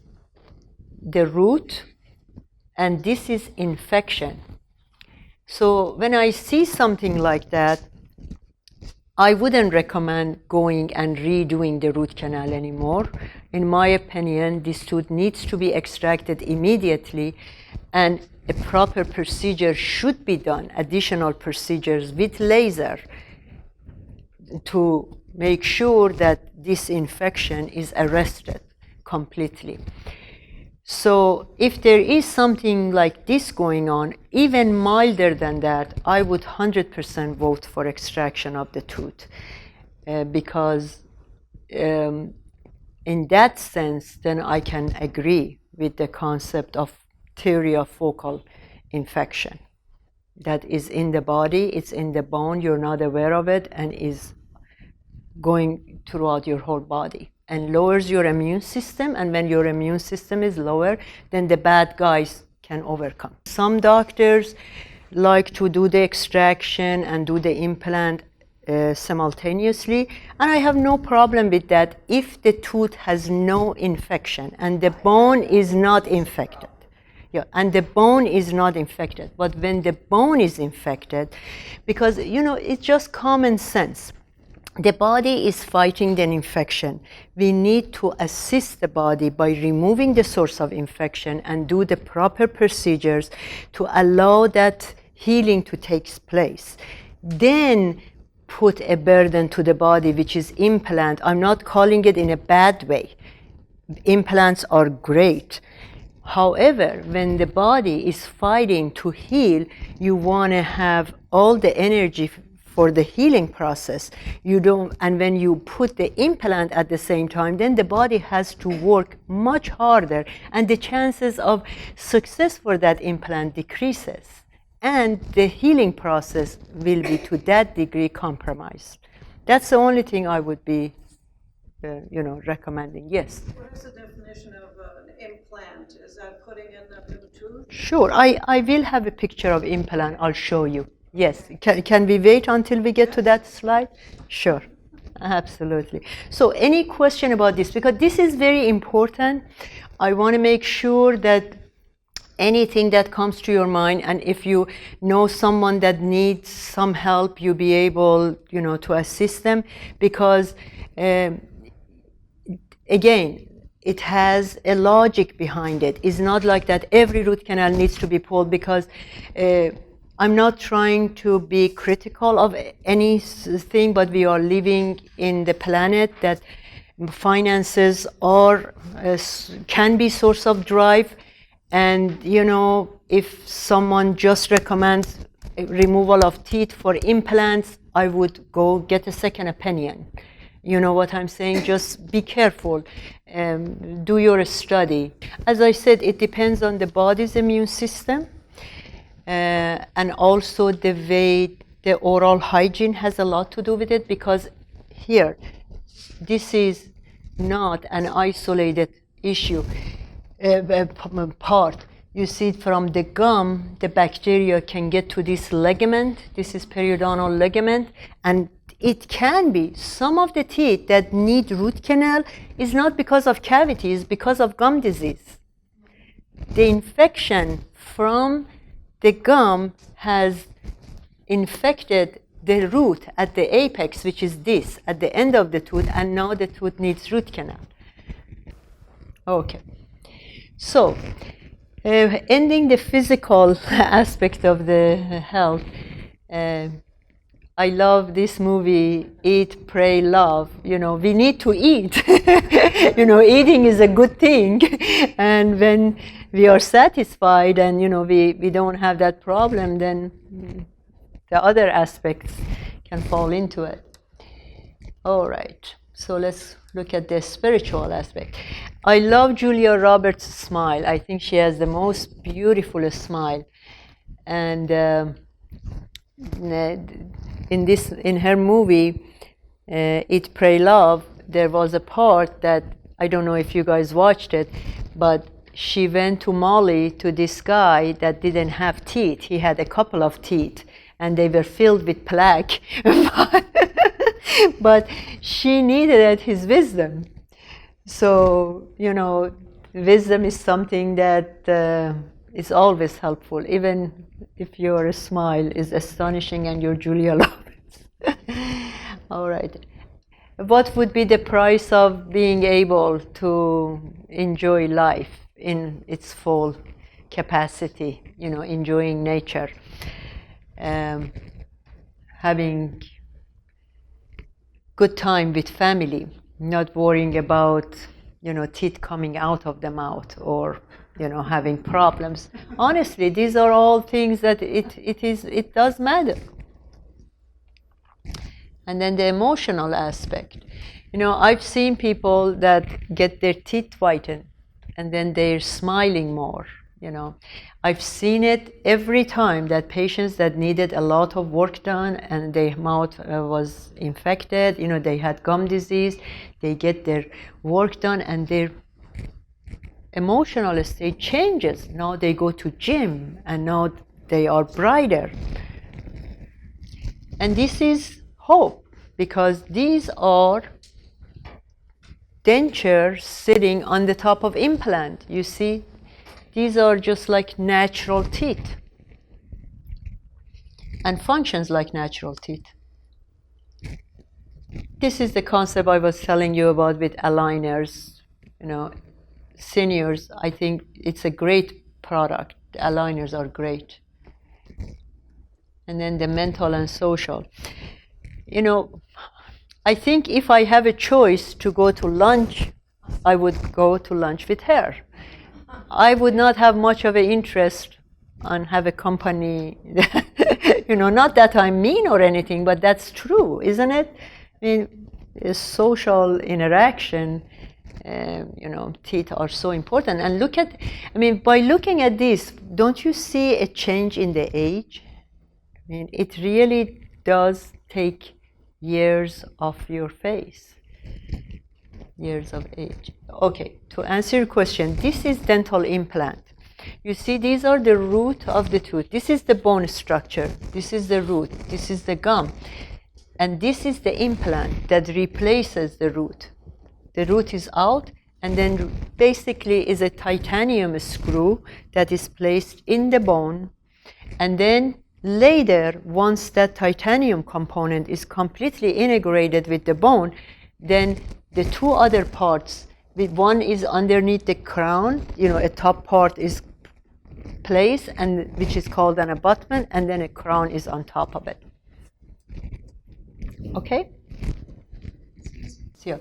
the root, and this is infection. So when I see something like that, I wouldn't recommend going and redoing the root canal anymore. In my opinion, this tooth needs to be extracted immediately, and a proper procedure should be done, additional procedures with laser, to make sure that this infection is arrested completely. So if there is something like this going on, even milder than that, I would 100% vote for extraction of the tooth, because in that sense, then I can agree with the concept of theory of focal infection. That is in the body, it's in the bone, you're not aware of it, and is going throughout your whole body and lowers your immune system. And when your immune system is lower, then the bad guys can overcome. Some doctors like to do the extraction and do the implant simultaneously, and I have no problem with that if the tooth has no infection and the bone is not infected. Yeah, and the bone is not infected. But when the bone is infected, because it's just common sense, the body is fighting an infection. We need to assist the body by removing the source of infection and do the proper procedures to allow that healing to take place. Then put a burden to the body, which is implant. I'm not calling it in a bad way. Implants are great. However, when the body is fighting to heal, you want to have all the energy for the healing process. And when you put the implant at the same time, then the body has to work much harder, and the chances of success for that implant decreases, and the healing process will be to that degree compromised. That's the only thing I would be recommending. Yes? What is the definition of an implant? Is that putting in a new tooth? Sure, I will have a picture of implant. I'll show you. Yes, can we wait until we get to that slide? Sure, absolutely. So any question about this? Because this is very important. I want to make sure that anything that comes to your mind, and if you know someone that needs some help, you be able, to assist them, because again, it has a logic behind it. It's not like that every root canal needs to be pulled, because I'm not trying to be critical of anything, but we are living in the planet that finances can be source of drive. And if someone just recommends removal of teeth for implants, I would go get a second opinion, You know what I'm saying? Just be careful. Do your study. As I said, it depends on the body's immune system, and also the way the oral hygiene has a lot to do with it, because here, this is not an isolated issue, part. You see, from the gum, the bacteria can get to this ligament. This is periodontal ligament, and it can be some of the teeth that need root canal is not because of cavities, because of gum disease. The infection from the gum has infected the root at the apex, which is this, at the end of the tooth, and now the tooth needs root canal. Okay. So, ending the physical aspect of the health, I love this movie, Eat, Pray, Love. You know, we need to eat. You know, eating is a good thing. And when we are satisfied and, you know, we don't have that problem, then the other aspects can fall into it. All right. So let's look at the spiritual aspect. I love Julia Roberts' smile. I think she has the most beautiful smile. And in her movie, Eat, Pray, Love, there was a part that, I don't know if you guys watched it, but she went to Mali to this guy that didn't have teeth. He had a couple of teeth, and they were filled with plaque. But she needed his wisdom. So, you know, wisdom is something that is always helpful, even if your smile is astonishing and you're Julia Roberts. All right. What would be the price of being able to enjoy life in its full capacity, you know, enjoying nature, having good time with family, not worrying about, you know, teeth coming out of the mouth or, you know, having problems. Honestly, these are all things that it does matter. And then the emotional aspect. You know, I've seen people that get their teeth whitened and then they're smiling more, you know. I've seen it every time that patients that needed a lot of work done and their mouth was infected, you know, they had gum disease, they get their work done and their emotional state changes. Now they go to gym and now they are brighter. And this is hope, because these are dentures sitting on the top of implant. You see, these are just like natural teeth and functions like natural teeth. This is the concept I was telling you about with aligners. You know, seniors, I think it's a great product. The aligners are great. And then the mental and social. You know, I think if I have a choice to go to lunch, I would go to lunch with her. I would not have much of an interest on have a company. You know, not that I'm mean or anything, but that's true, isn't it? I mean, social interaction, you know, teeth are so important. And look at, I mean, by looking at this, don't you see a change in the age? I mean, it really does take years of your face, years of age. Okay, to answer your question, this is dental implant. You see, these are the root of the tooth. This is the bone structure. This is the root. This is the gum. And this is the implant that replaces the root. The root is out, and then basically is a titanium screw that is placed in the bone. And then later, once that titanium component is completely integrated with the bone, then the two other parts, one is underneath the crown, you know, a top part is placed, and which is called an abutment, and then a crown is on top of it. Okay? So,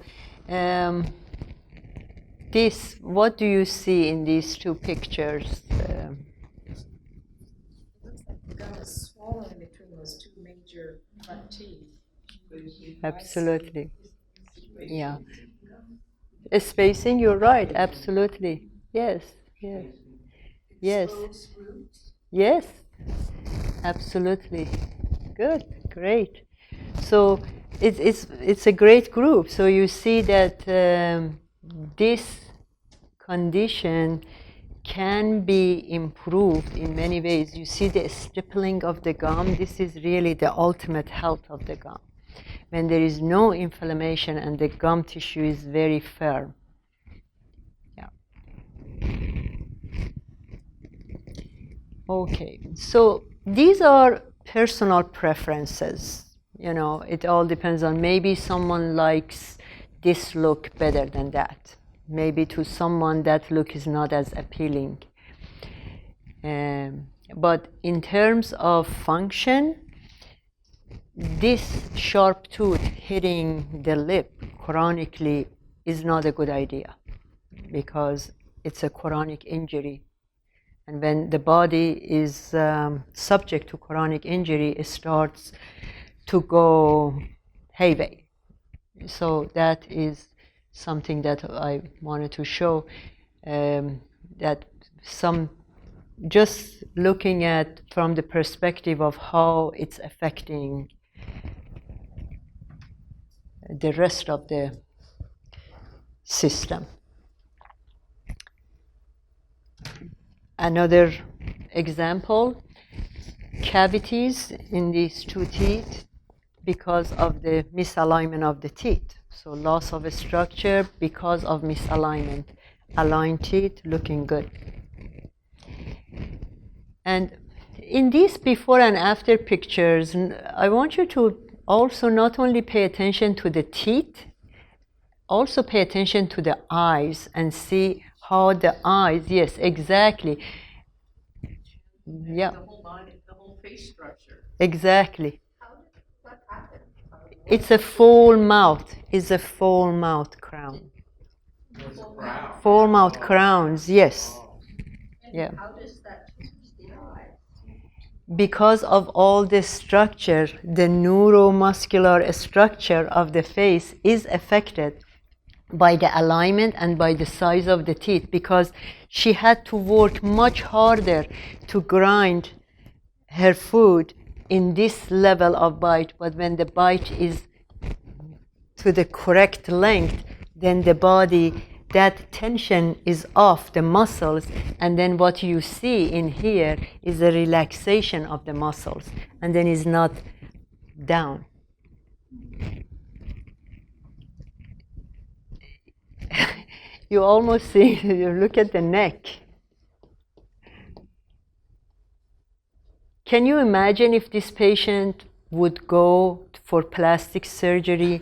this, what do you see in these two pictures? It looks like the gum is swollen between those two major front teeth. Absolutely. Yeah. Spacing, you're right, absolutely. Yes, yes, yes, Exposed roots. yes, absolutely. Good, great. So it's a great group. So you see that this condition can be improved in many ways. You see the stippling of the gum. This is really the ultimate health of the gum. When there is no inflammation and the gum tissue is very firm. Yeah. Okay. So these are personal preferences. You know, it all depends on maybe someone likes this look better than that. Maybe to someone that look is not as appealing. But in terms of function, this sharp tooth hitting the lip chronically is not a good idea because it's a chronic injury. And when the body is subject to chronic injury, it starts to go hayway. So that is something that I wanted to show, that some just looking at from the perspective of how it's affecting the rest of the system. Another example, cavities in these two teeth because of the misalignment of the teeth. So loss of a structure because of misalignment. Aligned teeth looking good. And in these before and after pictures, I want you to also not only pay attention to the teeth, also pay attention to the eyes and see how the eyes, yes, exactly. Yeah. The whole body, the whole face structure. Exactly. What happened? It's a full mouth. It's a full mouth crown. There's a crown. Full mouth crowns, yes. And Yeah. how does that sterilize? Because of all the structure, the neuromuscular structure of the face is affected by the alignment and by the size of the teeth, because she had to work much harder to grind her food in this level of bite. But when the bite is to the correct length, then the body, that tension is off the muscles, and then what you see in here is a relaxation of the muscles, and then is not down. You almost see, you look at the neck. Can you imagine if this patient would go for plastic surgery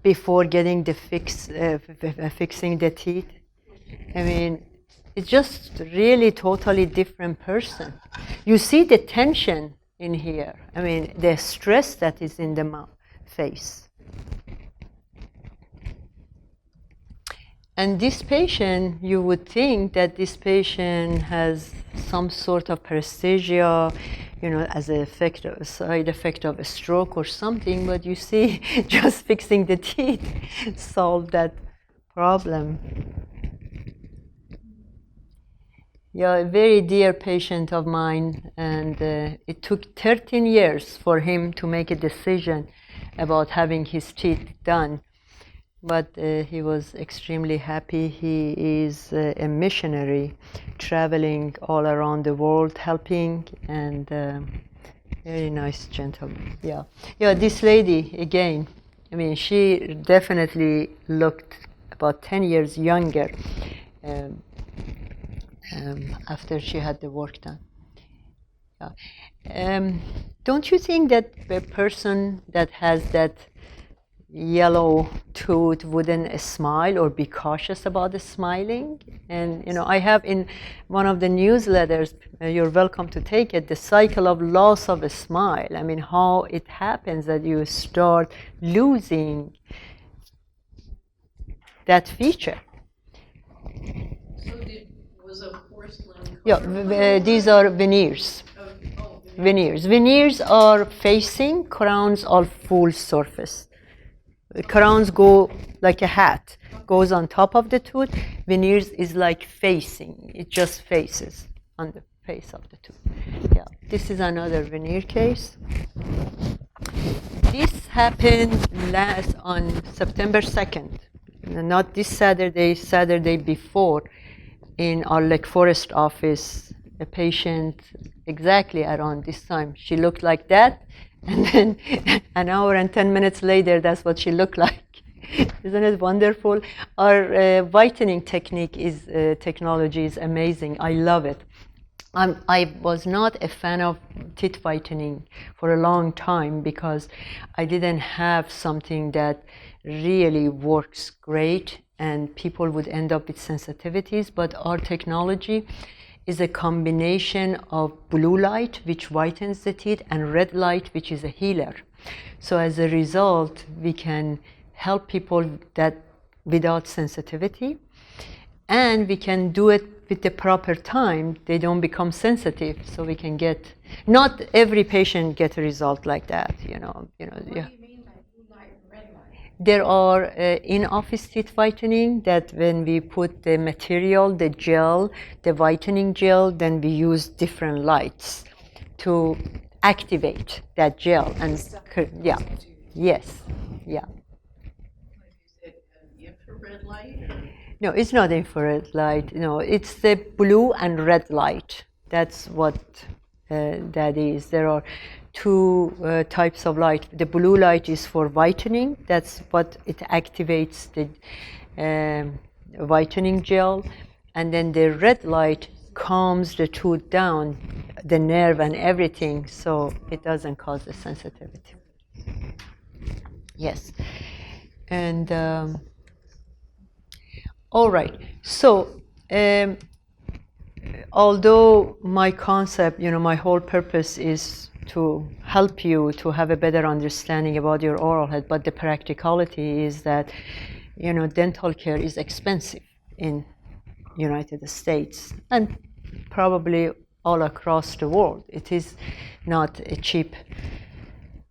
before getting the fixing the teeth? I mean, it's just really totally different person. You see the tension in here. I mean, the stress that is in the face. And this patient, you would think that this patient has some sort of paresthesia, you know, as a side effect of a stroke or something, but you see, just fixing the teeth solved that problem. Yeah, a very dear patient of mine, and it took 13 years for him to make a decision about having his teeth done. But he was extremely happy. He is a missionary, traveling all around the world, helping, and very nice gentleman. Yeah, yeah. This lady again. I mean, she definitely looked about 10 years younger after she had the work done. Yeah. Don't you think that a person that has that yellow tooth wouldn't smile or be cautious about the smiling? And you know, I have in one of the newsletters, you're welcome to take it, the cycle of loss of a smile. I mean, how it happens that you start losing that feature. So was a porcelain Yeah, these are veneers. Veneers. Veneers are facing, crowns are full surface. crowns go like a hat, goes on top of the tooth. Veneers is like facing, it just faces on the face of the tooth. Yeah, this is another veneer case. This happened last on September 2nd, not this Saturday, Saturday before, in our Lake Forest office. A patient exactly around this time. She looked like that, and then an hour and 10 minutes later, that's what she looked like. Isn't it wonderful? Our whitening technology is amazing. I love it. I was not a fan of teeth whitening for a long time because I didn't have something that really works great and people would end up with sensitivities. But our technology is a combination of blue light, which whitens the teeth, and red light, which is a healer. So as a result, we can help people that without sensitivity, and we can do it with the proper time. They don't become sensitive, so we can get. Not every patient gets a result like that, you know. What Yeah. do you mean by blue light and red light? There are in-office teeth whitening that when we put the material, the gel, the whitening gel, then we use different lights to activate that gel. And yeah, yes, yeah. Like you said, infrared light or? No, it's not infrared light. No, it's the blue and red light. That's what that is. There are two types of light. The blue light is for whitening. That's what it activates the whitening gel. And then the red light calms the tooth down, the nerve and everything, so it doesn't cause the sensitivity. Yes. And all right. So, although my concept, my whole purpose is to help you to have a better understanding about your oral health, but the practicality is that, dental care is expensive in United States and probably all across the world. It is not a cheap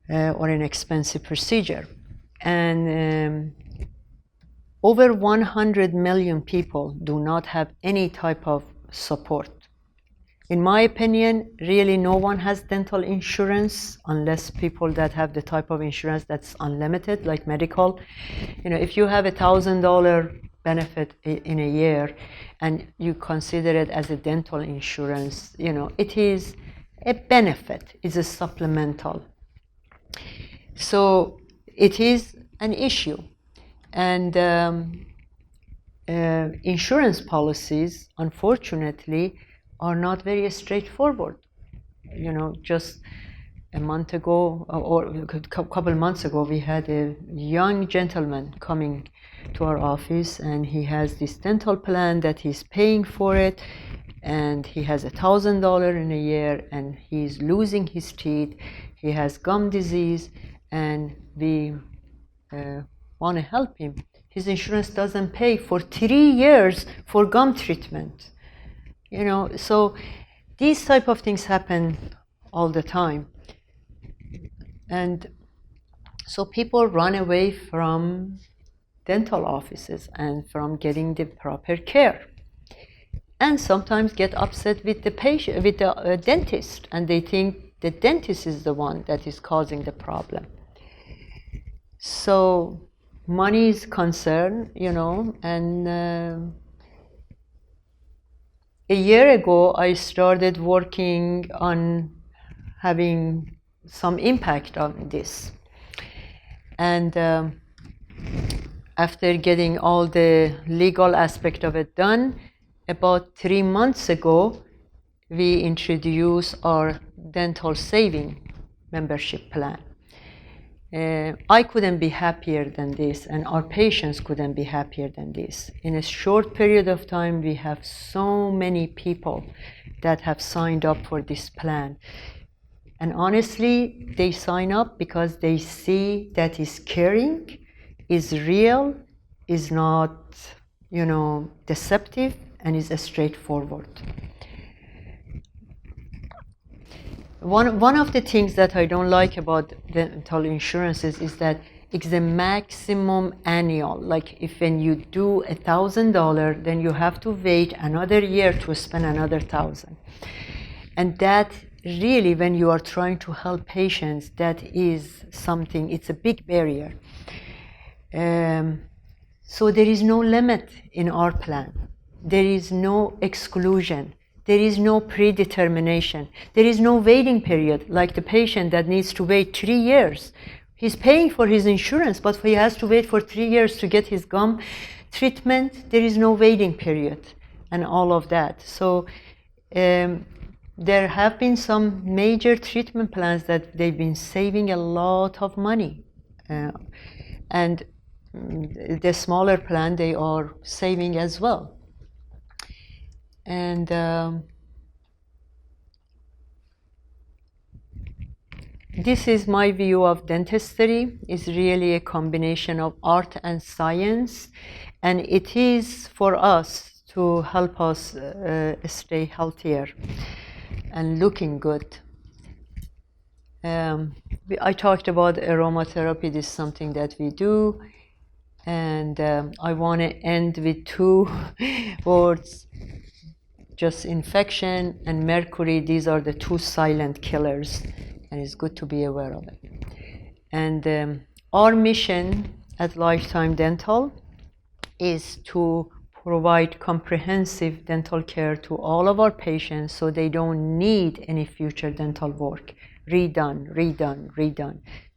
or an expensive procedure. And over 100 million people do not have any type of support. In my opinion, really no one has dental insurance unless people that have the type of insurance that's unlimited, like medical. If you have $1,000 benefit in a year and you consider it as a dental insurance, it is a benefit, it's a supplemental. So it is an issue. And insurance policies, unfortunately, are not very straightforward. Just a month ago, or a couple months ago, we had a young gentleman coming to our office, and he has this dental plan that he's paying for it, and he has $1,000 in a year, and he's losing his teeth. He has gum disease, and we want to help him. His insurance doesn't pay for 3 years for gum treatment. So these type of things happen all the time. And so people run away from dental offices and from getting the proper care. And sometimes get upset with the patient, with the dentist, and they think the dentist is the one that is causing the problem. So money is concerned, and a year ago I started working on having some impact on this. And after getting all the legal aspect of it done, about 3 months ago, we introduced our dental saving membership plan. I couldn't be happier than this, and our patients couldn't be happier than this. In a short period of time, we have so many people that have signed up for this plan. And honestly, they sign up because they see that is caring, is real, is not, deceptive, and is straightforward. One of the things that I don't like about dental insurances is that it's the maximum annual. Like if when you do $1,000, then you have to wait another year to spend another 1,000. And that really, when you are trying to help patients, that is something, it's a big barrier. So there is no limit in our plan. There is no exclusion. There is no predetermination. There is no waiting period, like the patient that needs to wait 3 years. He's paying for his insurance, but he has to wait for 3 years to get his gum treatment. There is no waiting period and all of that. So there have been some major treatment plans that they've been saving a lot of money. And the smaller plan, they are saving as well. And this is my view of dentistry. It's really a combination of art and science, and it is for us to help us stay healthier and looking good. I talked about aromatherapy. This is something that we do, and I want to end with 2 words. Just infection and mercury, these are the 2 silent killers, and it's good to be aware of it. And our mission at Lifetime Dental is to provide comprehensive dental care to all of our patients so they don't need any future dental work. Redone.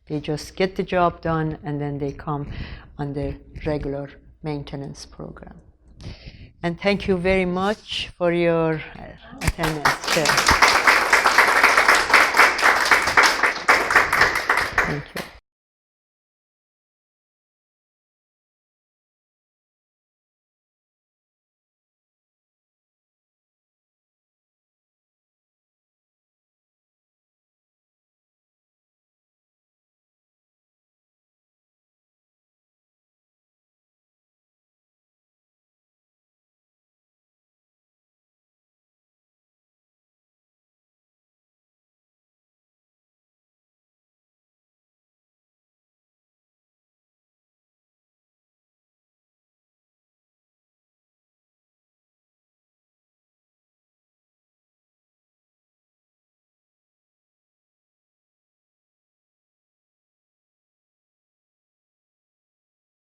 They just get the job done and then they come on the regular maintenance program. And thank you very much for your attendance. Thank you.